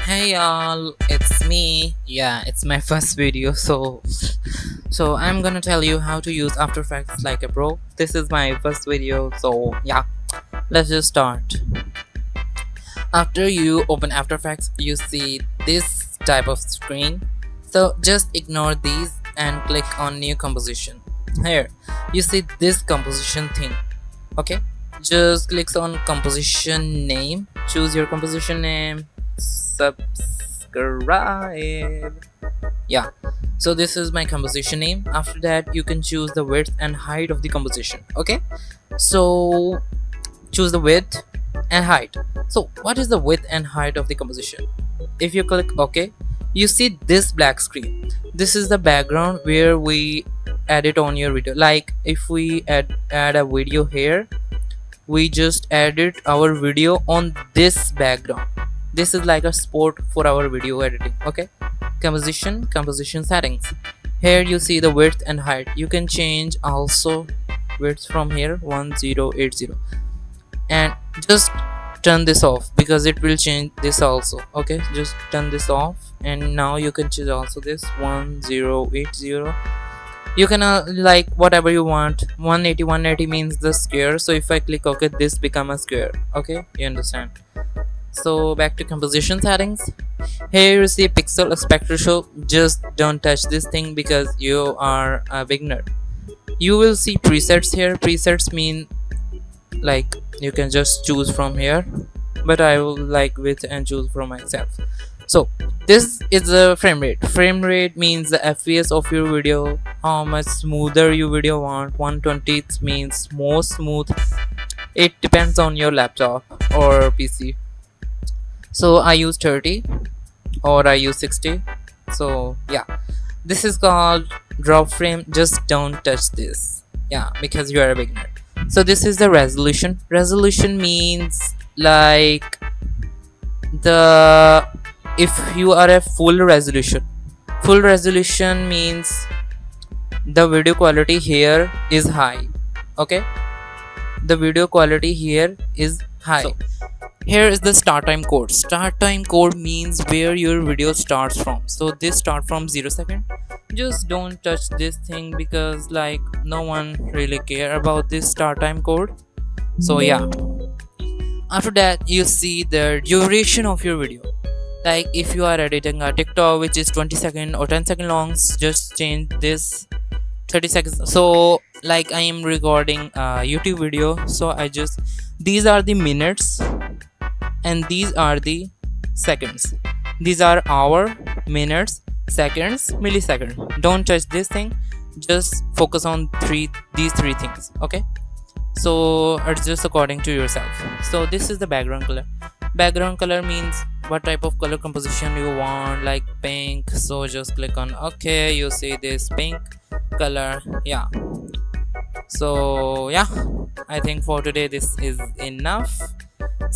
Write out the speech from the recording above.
Hey y'all, it's me. Yeah, it's my first video, so I'm gonna tell you how to use After Effects like a pro. This is my first video, so yeah, let's just start. After you open After Effects, you see this type of screen. So just ignore these and click on new composition. Here, you see this composition thing. Okay, just click on composition name, choose your composition name, subscribe. Yeah, so this is my composition name. After that, you can choose the width and height of the composition. Okay, so choose the width and height. So what is the width and height of the composition? If you click OK, you see this black screen. This is the background where we edit on your video. Like if we add a video here, we just edit our video on this background. This is like a sport for our video editing. Okay, composition settings. Here you see the width and height. You can change also width from here 1080, and just turn this off because it will change this also. Okay, just turn this off, and now you can choose also this 1080. You can like whatever you want. 180 means the square, so if I click OK, this become a square. Okay, you understand. So back to composition settings. Here you see pixel aspect ratio. Just don't touch this thing because you are a beginner. You will see presets here. Presets mean like you can just choose from here, but I will like width and choose from myself. So this is the frame rate. Frame rate means the fps of your video, how much smoother your video want. 120 means more smooth. It depends on your laptop or PC. So I use 30 or I use 60. So yeah, this is called drop frame. Just don't touch this, yeah, because you are a beginner. So this is the resolution. Resolution means like the if you are a full resolution. Full resolution means the video quality here is high. Okay, the video quality here is high. So here is the start time code. Start time code means where your video starts from. So this start from 0 second. Just don't touch this thing because like no one really care about this start time code. So yeah, after that you see the duration of your video. Like if you are editing a TikTok which is 20 second or 10 second long, just change this 30 seconds. So like I am recording a YouTube video, so I just, these are the minutes and these are the seconds. These are hour, minutes, seconds, milliseconds. Don't touch this thing, just focus on these three things. Okay, so adjust according to yourself. So this is the background color. Background color means what type of color composition you want, like pink. So just click on OK. You see this pink color. Yeah, so yeah, I think for today this is enough.